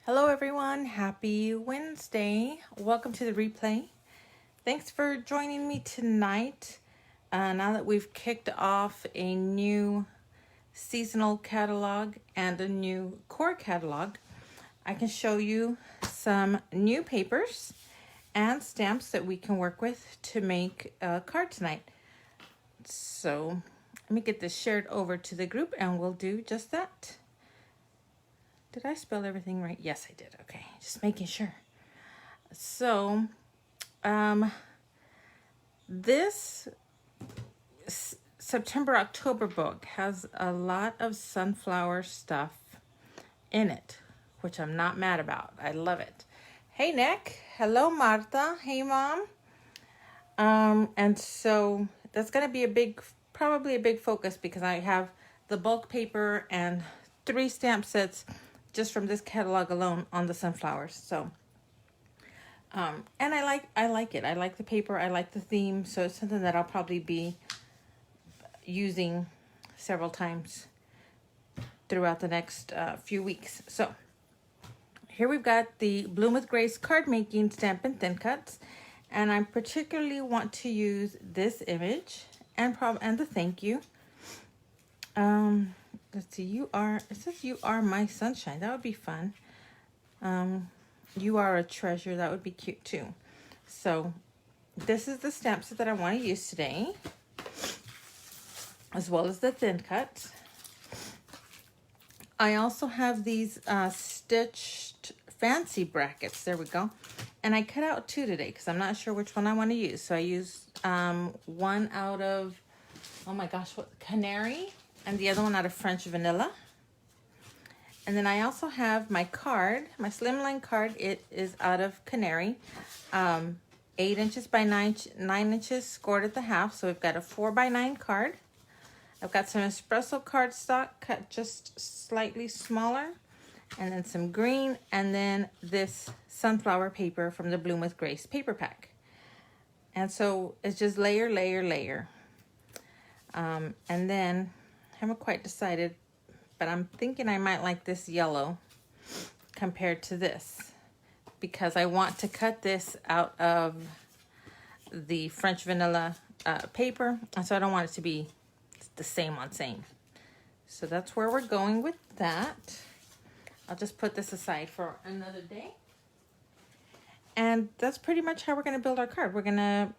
Hello everyone, happy Wednesday. Welcome to the replay. Thanks for joining me tonight. Now that we've kicked off a new seasonal catalog and a new core catalog, I can show you some new papers and stamps that we can work with to make a card tonight. So let me get this shared over to the group and we'll do just that. Did I spell everything right? Yes, I did. Okay, just making sure. So, this September-October book has a lot of sunflower stuff in it, which I'm not mad about. I love it. Hey, Nick. Hello, Marta. Hey, Mom. And so that's going to be probably a big focus because I have the bulk paper and 3 stamp sets just from this catalog alone on the sunflowers. So, and I like it. I like the paper. I like the theme. So it's something that I'll probably be using several times throughout the next few weeks. So here we've got the Bloom with Grace card making stamp and thin cuts. And I particularly want to use this image and the thank you. Let's see, it says you are my sunshine. That would be fun. You are a treasure. That would be cute too. So this is the stamp set that I want to use today, as well as the thin cut. I also have these stitched fancy brackets. There we go. And I cut out 2 today because I'm not sure which one I want to use. So I used one out of, oh my gosh, what, Canary, and the other one out of French Vanilla. And then I also have my card, my slimline card. It is out of Canary, 8 inches by 9 inches, scored at the half. So we've got a 4x9 card. I've got some espresso cardstock cut just slightly smaller, and then some green, and then this sunflower paper from the Bloom with Grace paper pack. And so it's just layer, layer, layer. And then I haven't quite decided, but I'm thinking I might like this yellow compared to this because I want to cut this out of the French Vanilla paper. And so I don't want it to be the same on same. So that's where we're going with that. I'll just put this aside for another day. And that's pretty much how we're going to build our card. We're going to,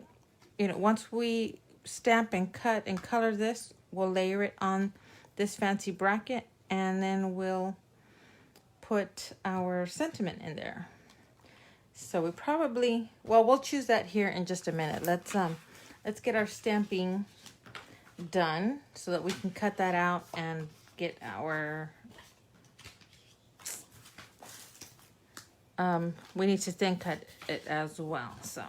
once we stamp and cut and color this, we'll layer it on this fancy bracket, and then we'll put our sentiment in there. So we probably, well, we'll choose that here in just a minute. Let's get our stamping done so that we can cut that out and get our we need to thin cut it as well. So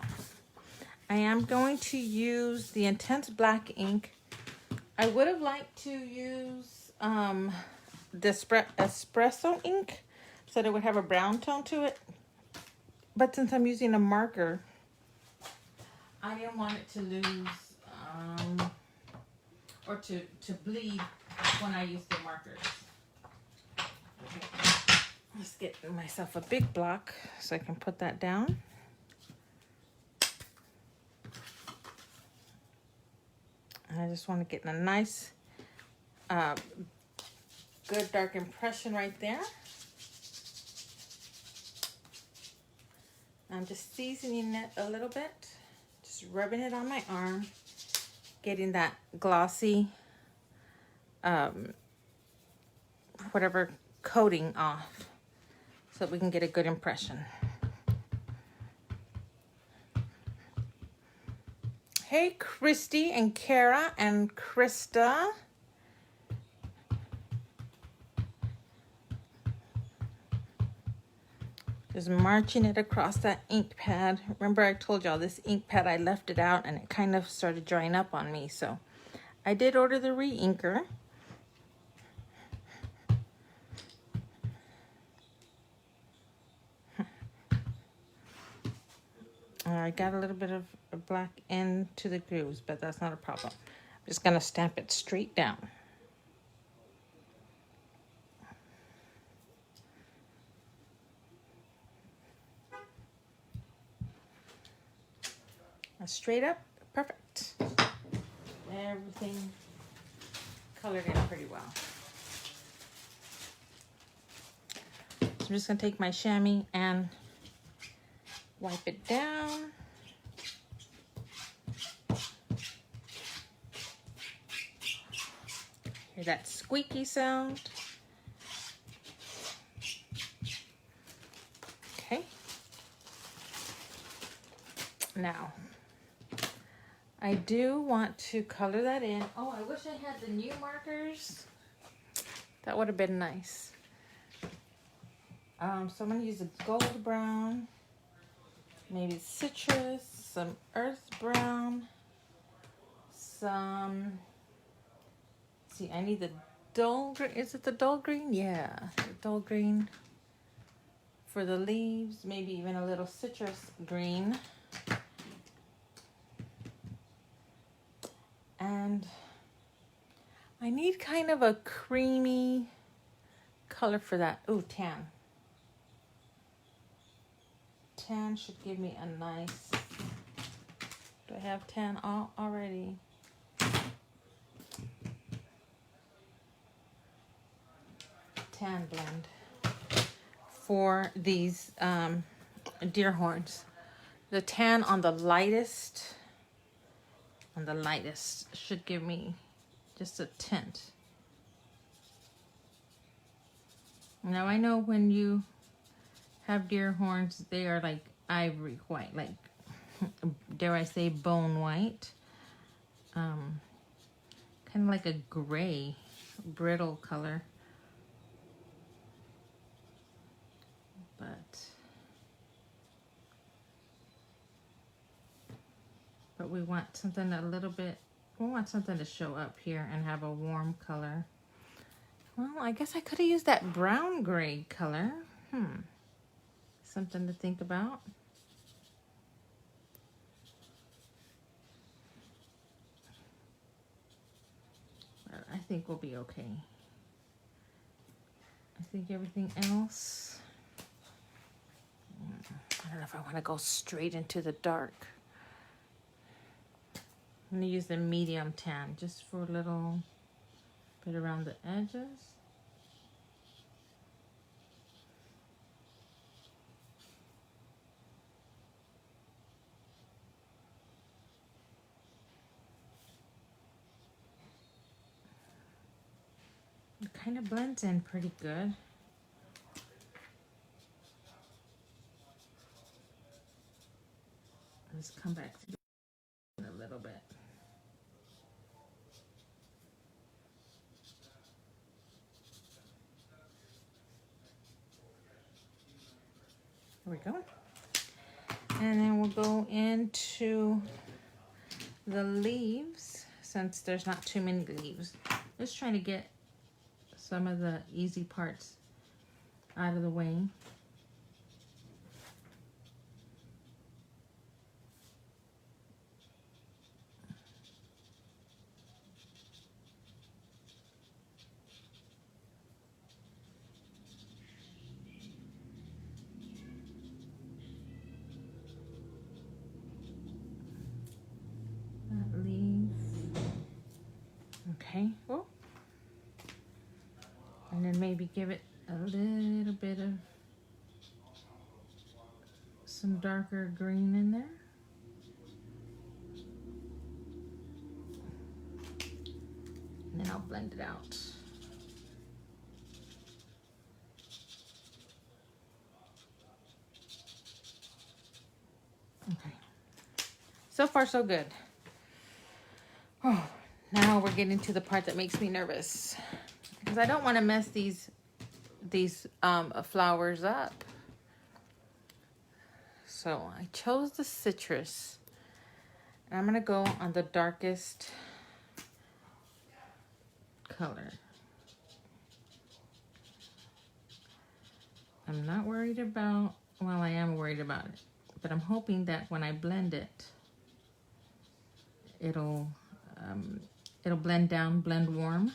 I am going to use the Intense Black ink. I would have liked to use the espresso ink so that it would have a brown tone to it. But since I'm using a marker, I didn't want it to lose or to bleed when I use the markers. Let's get myself a big block so I can put that down. And I just want to get a nice, good dark impression right there. I'm just seasoning it a little bit, just rubbing it on my arm, getting that glossy, whatever coating off, so that we can get a good impression. Hey, Christy and Kara and Krista. Just marching it across that ink pad. Remember I told y'all this ink pad, I left it out and it kind of started drying up on me. So I did order the re-inker. I got a little bit of black into the grooves, but that's not a problem. I'm just going to stamp it straight down. Straight up, perfect. Everything colored in pretty well. So I'm just gonna take my chamois and wipe it down. Hear that squeaky sound? Okay. Now, I do want to color that in. Oh, I wish I had the new markers. That would have been nice. So I'm going to use a gold brown, maybe citrus, some earth brown, some, see, I need the dull green. Is it the dull green? Yeah, the dull green for the leaves, maybe even a little citrus green. And I need kind of a creamy color for that. Ooh, tan. Tan should give me a nice, do I have tan already? Tan blend for these deer horns. The tan on the lightest should give me just a tint. Now I know when you have deer horns, they are like ivory white, like dare I say bone white, kind of like a gray, brittle color. But we want something a little bit, we want something to show up here and have a warm color. Well, I guess I could have used that brown gray color. Something to think about. But I think we'll be okay. I think everything else, I don't know if I want to go straight into the dark. I'm going to use the medium tan just for a little bit around the edges. It kind of blends in pretty good. Let's come back to it a little bit. There we go. And then we'll go into the leaves, since there's not too many leaves. Just trying to get some of the easy parts out of the way. That leaf. Okay. Oh. And then maybe give it a little bit of some darker green in there. And then I'll blend it out. Okay. So far, so good. Oh, now we're getting to the part that makes me nervous, because I don't want to mess these flowers up. So I chose the citrus, and I'm gonna go on the darkest color. I'm not worried about, well, I am worried about it, but I'm hoping that when I blend it, it'll blend down, blend warm.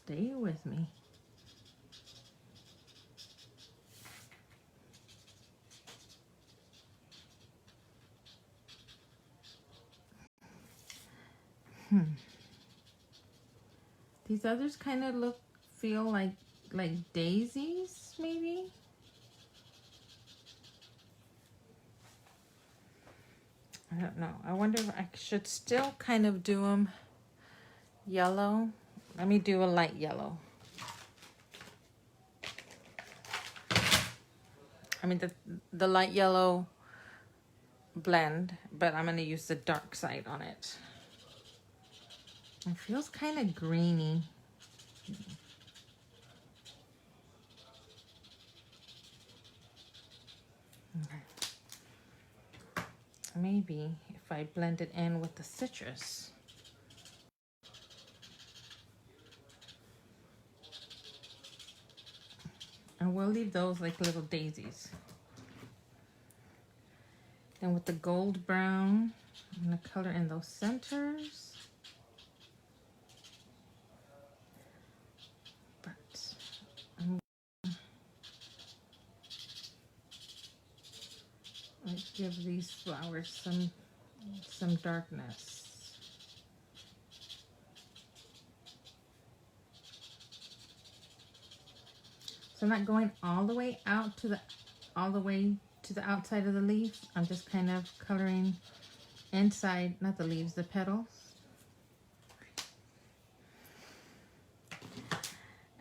Stay with me. These others kind of feel like daisies, maybe. I don't know. I wonder if I should still kind of do them yellow. Let me do a light yellow. I mean the light yellow blend, but I'm going to use the dark side on it. It feels kind of greeny. Okay. Maybe if I blend it in with the citrus. And we'll leave those like little daisies. And with the gold brown, I'm going to color in those centers. Let's give these flowers some darkness. So I'm not going all the way out to the outside of the leaf. I'm just kind of coloring inside, not the leaves, the petals.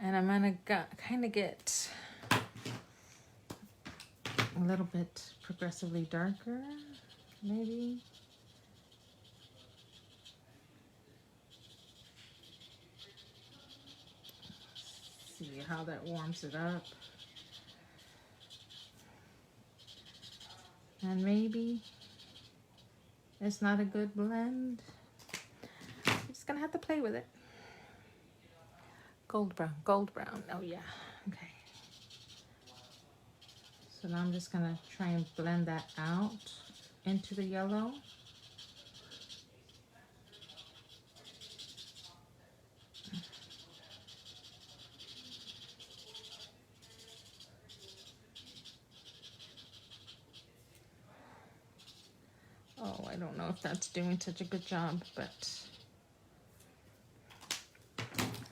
And I'm gonna kind of get a little bit progressively darker, maybe. See how that warms it up. And maybe it's not a good blend. I'm just gonna have to play with it. Gold brown, gold brown. Oh yeah, okay. So now I'm just gonna try and blend that out into the yellow. Oh, I don't know if that's doing such a good job, but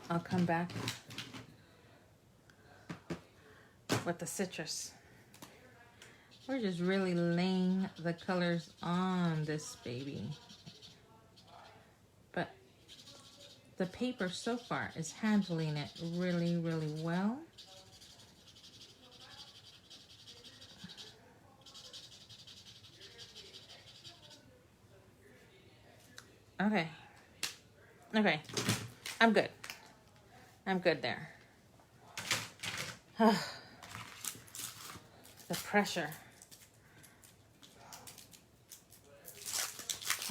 I'll come back with the citrus. We're just really laying the colors on this baby. But the paper so far is handling it really, really well. Okay. Okay. I'm good. I'm good there. The pressure.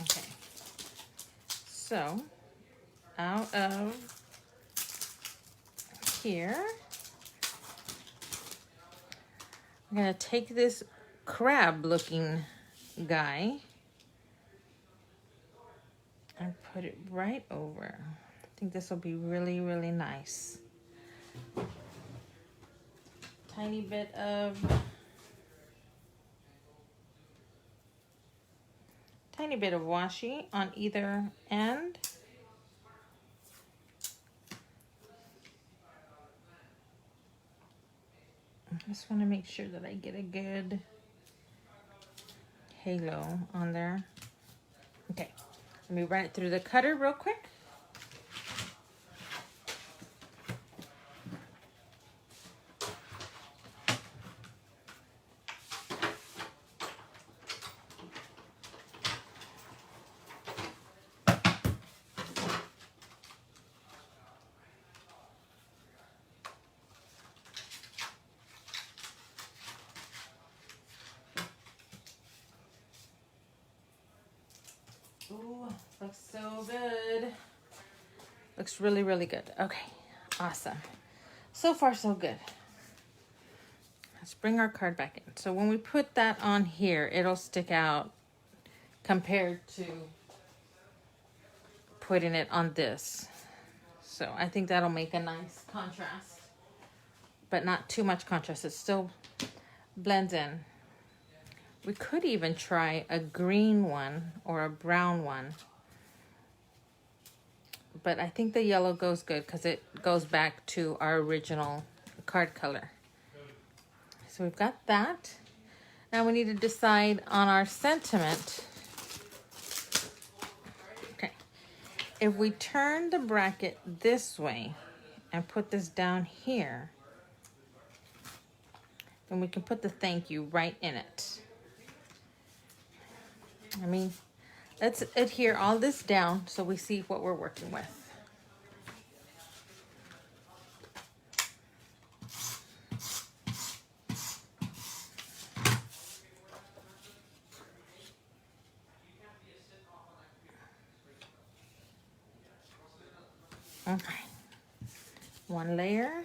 Okay. So, out of here, I'm going to take this crab looking guy and put it right over. I think this will be really, really nice. Tiny bit of washi on either end. I just want to make sure that I get a good halo on there. Okay, let me run it through the cutter real quick. Ooh, looks so good. Looks really, really good. Okay, awesome. So far, so good. Let's bring our card back in. So when we put that on here, it'll stick out compared to putting it on this. So I think that'll make a nice contrast, but not too much contrast. It still blends in. We could even try a green one or a brown one, but I think the yellow goes good because it goes back to our original card color. So we've got that. Now we need to decide on our sentiment. Okay, if we turn the bracket this way and put this down here, then we can put the thank you right in it. I mean, let's adhere all this down so we see what we're working with. Okay, one layer.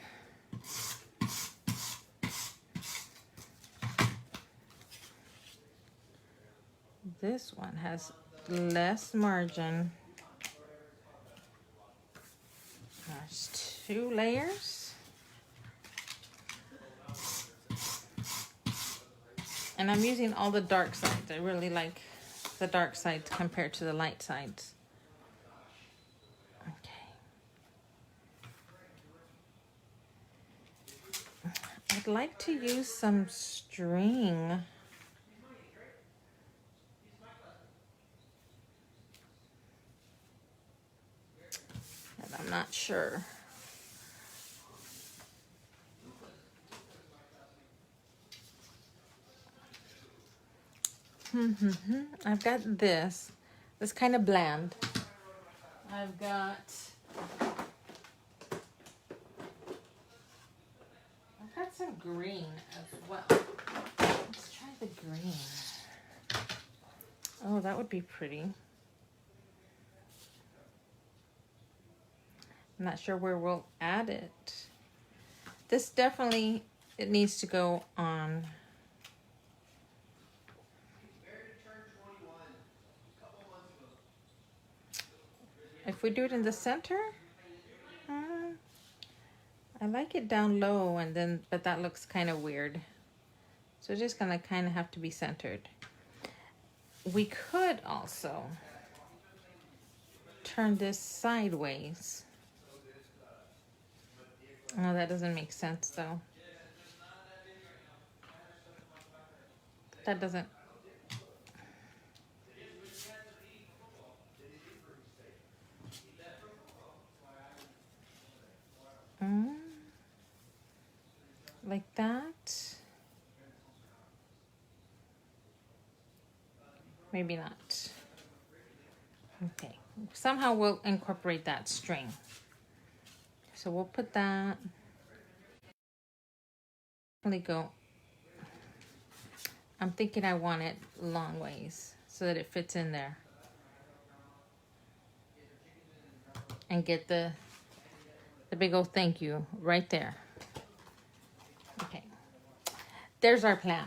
This one has less margin. There's 2 layers. And I'm using all the dark sides. I really like the dark sides compared to the light sides. Okay. I'd like to use some string. And I'm not sure. I've got this. It's kind of bland. I've got some green as well. Let's try the green. Oh, that would be pretty. I'm not sure where we'll add it. This definitely, it needs to go on. If we do it in the center, I like it down low and then, but that looks kind of weird. So it's just gonna kind of have to be centered. We could also turn this sideways. Oh, that doesn't make sense though. That doesn't. Like that. Maybe not. Okay. Somehow we'll incorporate that string. So we'll put that. Let go. I'm thinking I want it long ways so that it fits in there. And get the big old thank you right there. Okay. There's our plan.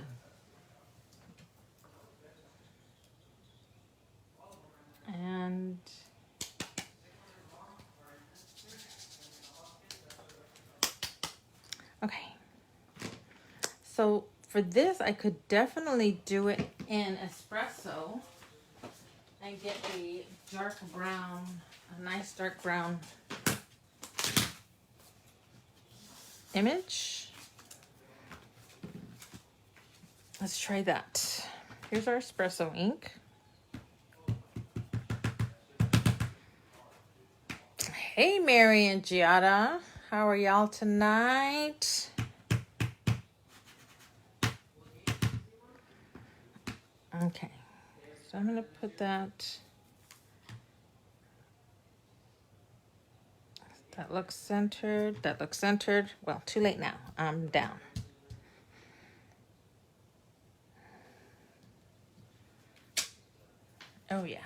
And okay. So for this, I could definitely do it in espresso and get a dark brown, a nice dark brown image. Let's try that. Here's our espresso ink. Hey, Mary and Giada. How are y'all tonight? Okay, so I'm gonna put that. That looks centered. That looks centered. Well, too late now. I'm down. Oh yeah.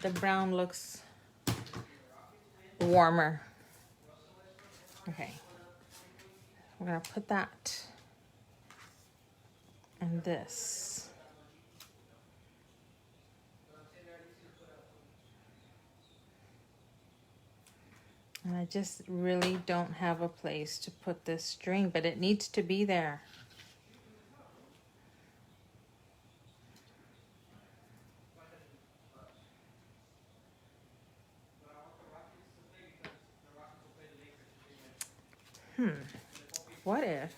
The brown looks warmer. Okay. We're gonna put that and this. And I just really don't have a place to put this string, but it needs to be there. What if?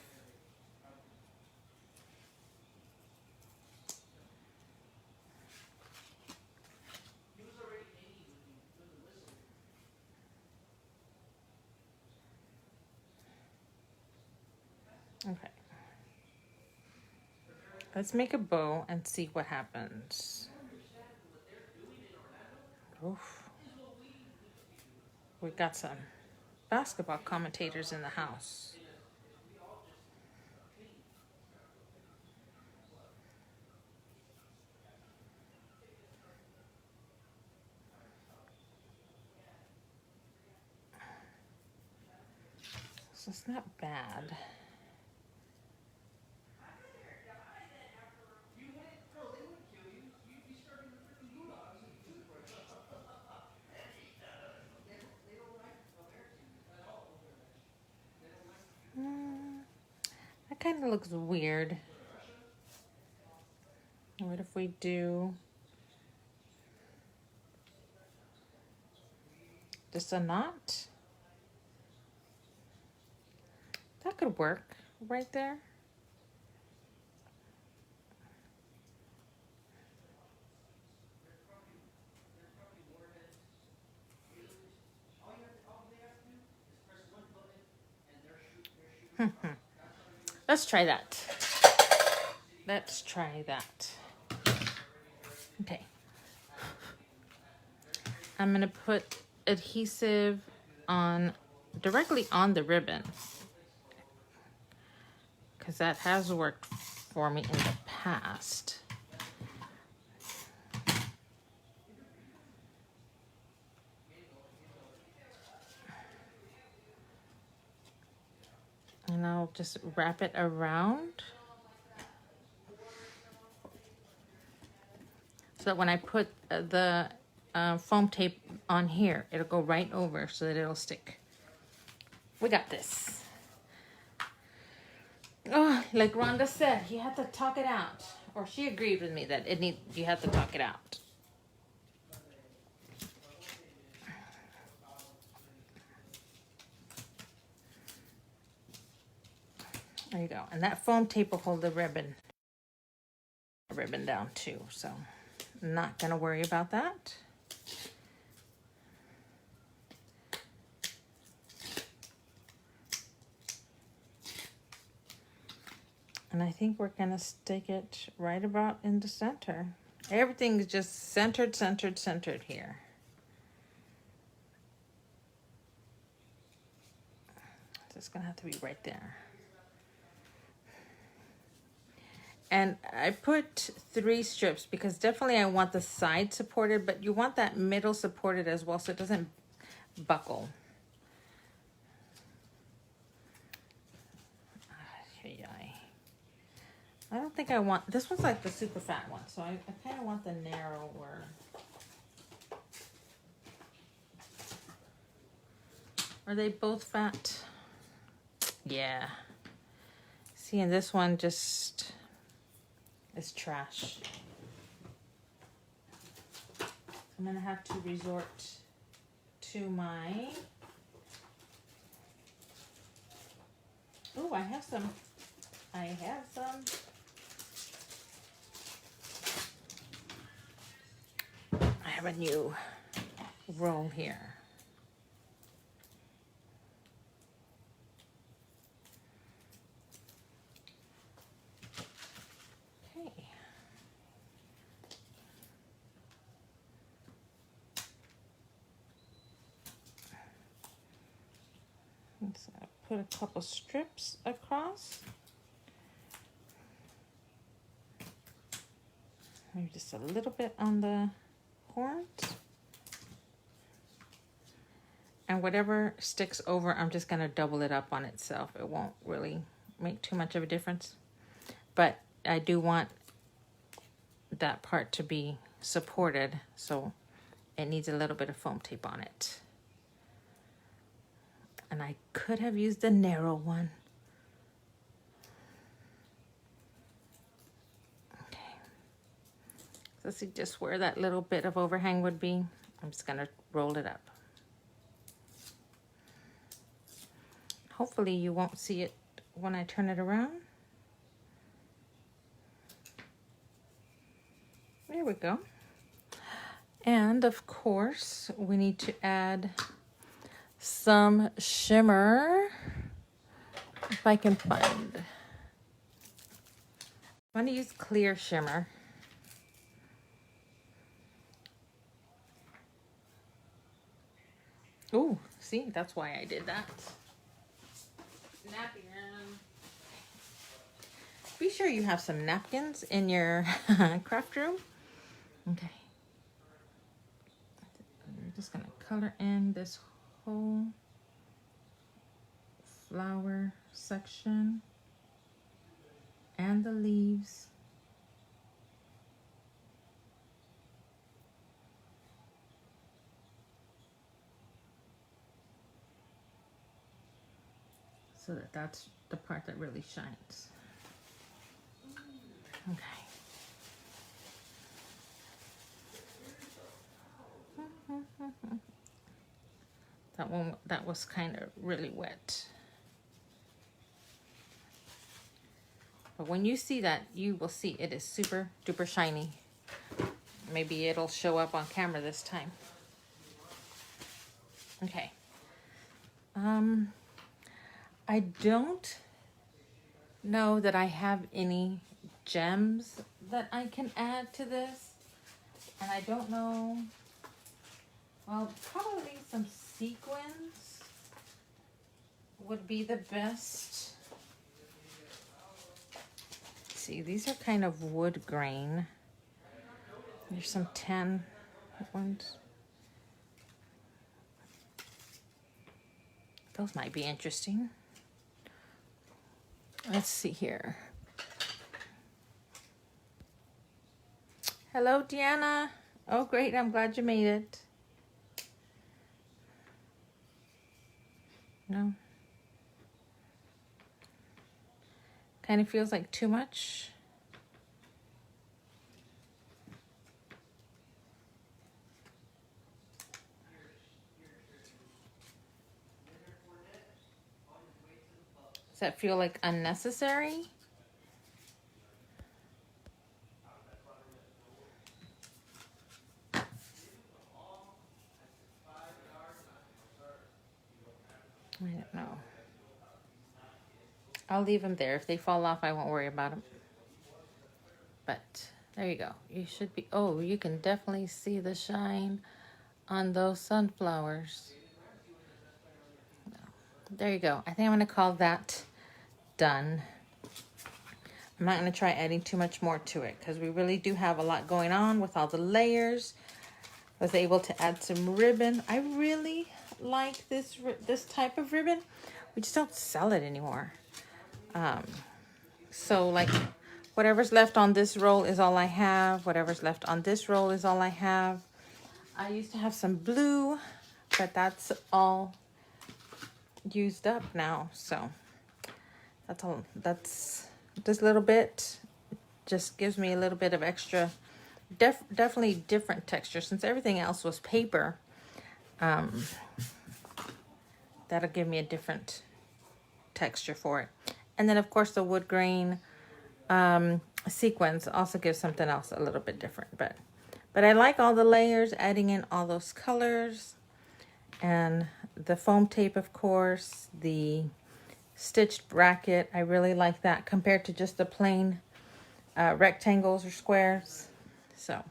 Okay. Let's make a bow and see what happens. Oof. We got some basketball commentators in the house. So it's not bad. That kind of looks weird. What if we do just a knot? That could work right there. Let's try that. Let's try that. Okay. I'm gonna put adhesive on directly on the ribbon because that has worked for me in the past. And I'll just wrap it around so that when I put the foam tape on here, it'll go right over so that it'll stick. We got this. Oh, like Rhonda said, you have to talk it out. Or she agreed with me that you have to talk it out. There you go. And that foam tape will hold the ribbon down too. So I'm not gonna worry about that. And I think we're gonna stick it right about in the center. Everything's just centered here. So it's gonna have to be right there. And I put 3 strips because definitely I want the side supported, but you want that middle supported as well so it doesn't buckle. I don't think I want, this one's like the super fat one, so I kind of want the narrower. Are they both fat? Yeah. See, and this one just is trash. I'm gonna have to resort to my, oh, I have some. I have a new roll here. Okay. Let's put a couple strips across. Maybe just a little bit on the horns. And whatever sticks over, I'm just gonna double it up on itself. It won't really make too much of a difference. But I do want that part to be supported, so it needs a little bit of foam tape on it. And I could have used a narrow one. Okay. So see just where that little bit of overhang would be. I'm just gonna roll it up. Hopefully you won't see it when I turn it around. There we go. And of course, we need to add some shimmer, if I can find. I'm gonna use clear shimmer. Oh, see, that's why I did that. Napkin. Be sure you have some napkins in your craft room. Okay. We're just gonna color in this whole flower section and the leaves. So that's the part that really shines. Okay. That was kind of really wet. But when you see that, you will see it is super duper shiny. Maybe it'll show up on camera this time. Okay. I don't know that I have any gems that I can add to this. And I don't know, well, probably some sequins would be the best. Let's see, these are kind of wood grain. There's some tan ones. Those might be interesting. Let's see here. Hello, Deanna. Oh, great. I'm glad you made it. No. Kind of feels like too much. Does that feel like unnecessary? I don't know. I'll leave them there. If they fall off, I won't worry about them. But there you go. You should be, oh, you can definitely see the shine on those sunflowers. There you go. I think I'm going to call that done. I'm not going to try adding too much more to it because we really do have a lot going on with all the layers. I was able to add some ribbon. I really like this type of ribbon. We just don't sell it anymore. So like whatever's left on this roll is all I have. Whatever's left on this roll is all I have. I used to have some blue, but that's all used up now. So that's all. That's this little bit just gives me a little bit of extra, definitely different texture since everything else was paper. That'll give me a different texture for it. And then of course the wood grain sequins also gives something else a little bit different. But I like all the layers, adding in all those colors and the foam tape, of course, the stitched bracket. I really like that compared to just the plain rectangles or squares. So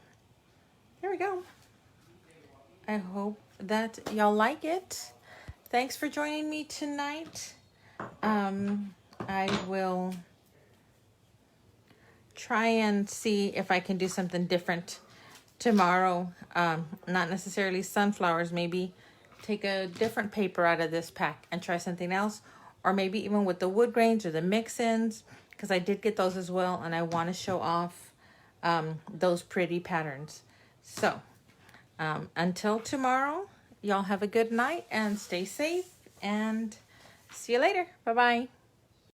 here we go. I hope that y'all like it. Thanks for joining me tonight. I will try and see if I can do something different tomorrow. Not necessarily sunflowers, maybe take a different paper out of this pack and try something else, or maybe even with the wood grains or the mix-ins, because I did get those as well and I want to show off those pretty patterns. So until tomorrow, y'all have a good night and stay safe. and see you later. Bye-bye.